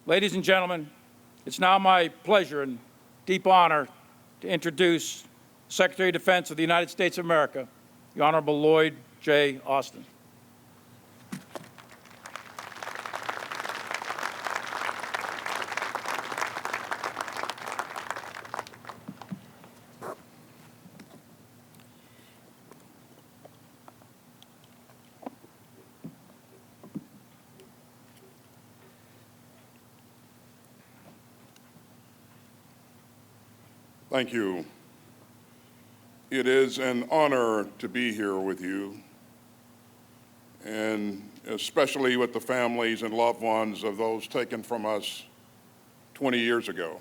Ladies and gentlemen, it's now my pleasure and deep honor to introduce Secretary of Defense of the United States of America, the Honorable Lloyd J. Austin. Thank you. It is an honor to be here with you, and especially with the families and loved ones of those taken from us 20 years ago,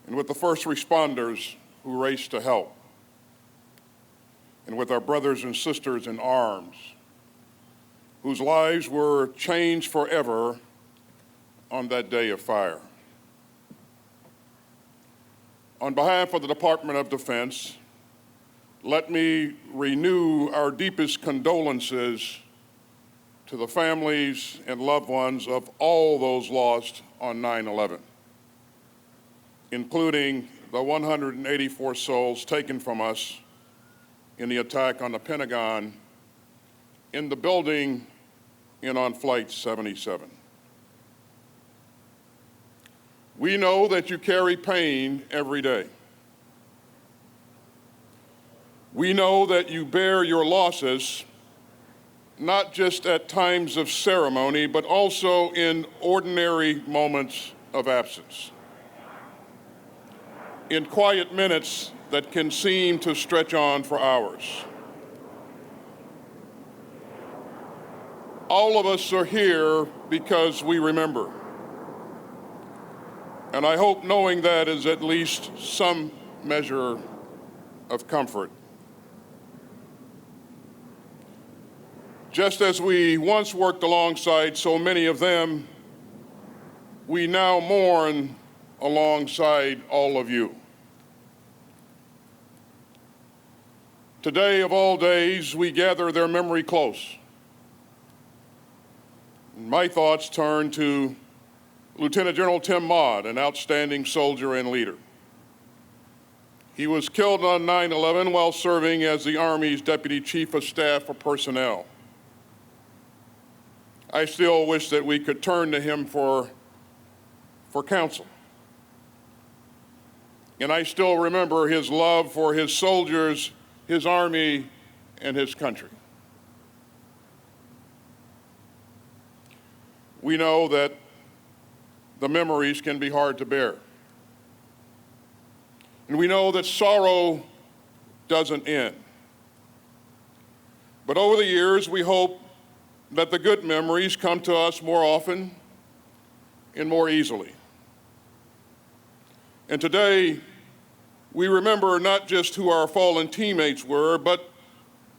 and with the first responders who raced to help, and with our brothers and sisters in arms, whose lives were changed forever on that day of fire. On behalf of the Department of Defense, let me renew our deepest condolences to the families and loved ones of all those lost on 9/11, including the 184 souls taken from us in the attack on the Pentagon, in the building, and on Flight 77. We know that you carry pain every day. We know that you bear your losses, not just at times of ceremony, but also in ordinary moments of absence, in quiet minutes that can seem to stretch on for hours. All of us are here because we remember. And I hope knowing that is at least some measure of comfort. Just as we once worked alongside so many of them, we now mourn alongside all of you. Today, of all days, we gather their memory close. My thoughts turn to Lieutenant General Tim Maude, an outstanding soldier and leader. He was killed on 9/11 while serving as the Army's Deputy Chief of Staff for Personnel. I still wish that we could turn to him for counsel. And I still remember his love for his soldiers, his Army, and his country. We know that the memories can be hard to bear. And we know that sorrow doesn't end. But over the years, we hope that the good memories come to us more often and more easily. And today, we remember not just who our fallen teammates were, but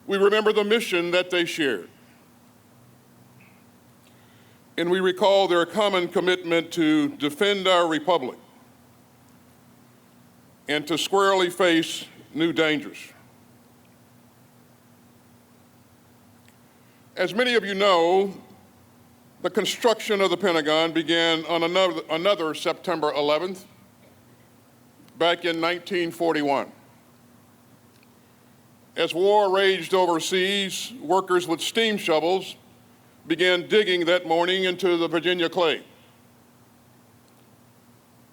we remember the mission that they shared. And we recall their common commitment to defend our republic and to squarely face new dangers. As many of you know, the construction of the Pentagon began on another September 11th, back in 1941. As war raged overseas, workers with steam shovels began digging that morning into the Virginia clay.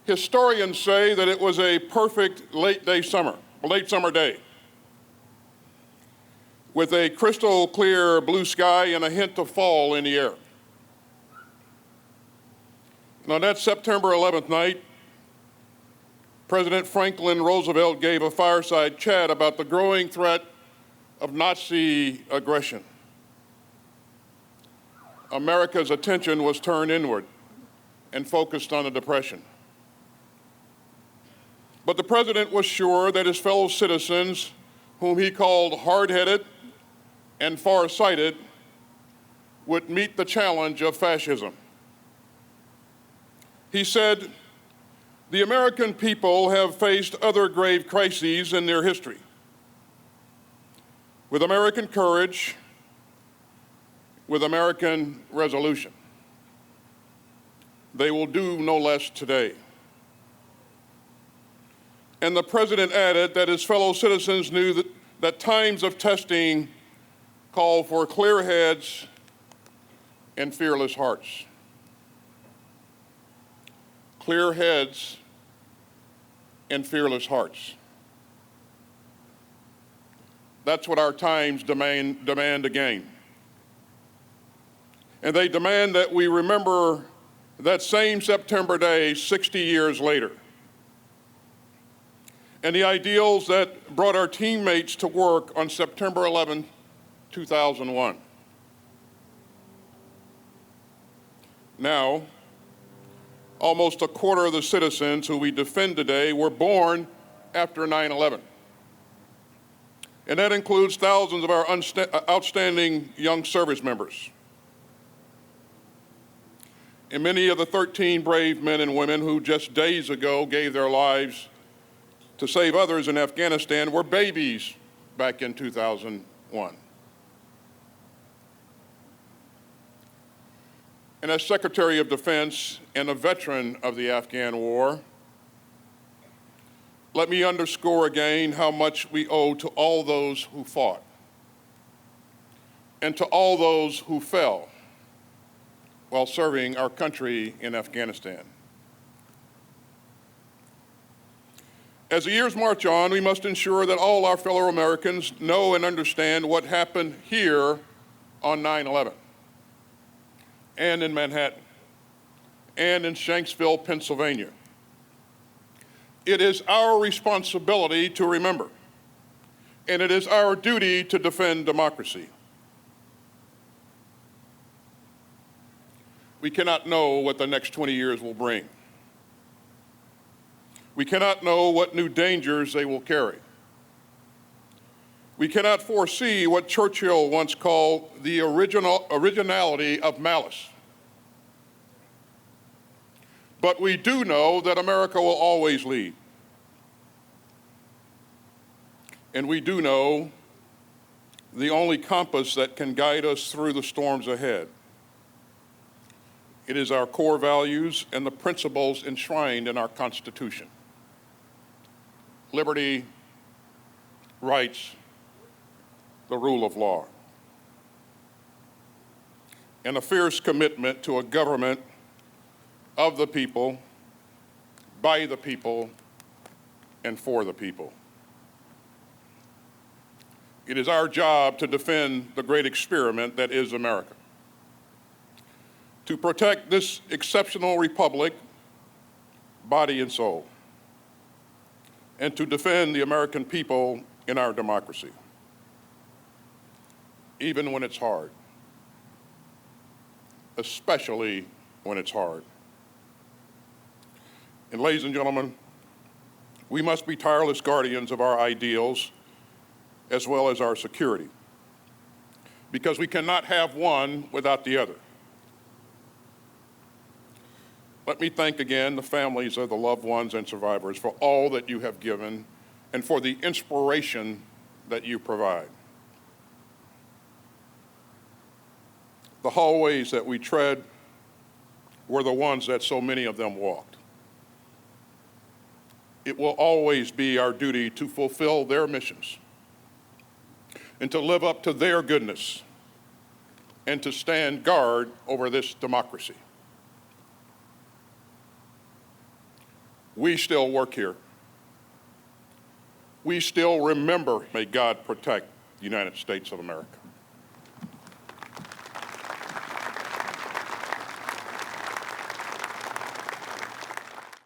Historians say that it was a perfect late summer day, with a crystal clear blue sky and a hint of fall in the air. And on that September 11th night, President Franklin Roosevelt gave a fireside chat about the growing threat of Nazi aggression. America's attention was turned inward and focused on the Depression. But the president was sure that his fellow citizens, whom he called hard-headed and far-sighted, would meet the challenge of fascism. He said, "The American people have faced other grave crises in their history. With American courage, with American resolution. they will do no less today. And the President added that his fellow citizens knew that times of testing call for clear heads and fearless hearts. Clear heads and fearless hearts. That's what our times demand again. And they demand that we remember that same September day 60 years later, and the ideals that brought our teammates to work on September 11, 2001. Now, almost a quarter of the citizens who we defend today were born after 9/11. And that includes thousands of our outstanding young service members. And many of the 13 brave men and women who just days ago gave their lives to save others in Afghanistan were babies back in 2001. And as Secretary of Defense and a veteran of the Afghan war, let me underscore again how much we owe to all those who fought and to all those who fell while serving our country in Afghanistan. As the years march on, we must ensure that all our fellow Americans know and understand what happened here on 9/11, and in Manhattan, and in Shanksville, Pennsylvania. It is our responsibility to remember, and it is our duty to defend democracy. We cannot know what the next 20 years will bring. We cannot know what new dangers they will carry. We cannot foresee what Churchill once called the originality of malice. But we do know that America will always lead. And we do know the only compass that can guide us through the storms ahead. It is our core values and the principles enshrined in our Constitution: liberty, rights, the rule of law, and a fierce commitment to a government of the people, by the people, and for the people. It is our job to defend the great experiment that is America, to protect this exceptional republic, body and soul, and to defend the American people in our democracy, even when it's hard, especially when it's hard. And ladies and gentlemen, we must be tireless guardians of our ideals as well as our security, because we cannot have one without the other. Let me thank again the families of the loved ones and survivors for all that you have given and for the inspiration that you provide. The hallways that we tread were the ones that so many of them walked. It will always be our duty to fulfill their missions and to live up to their goodness and to stand guard over this democracy. We still work here. We still remember. May God protect the United States of America.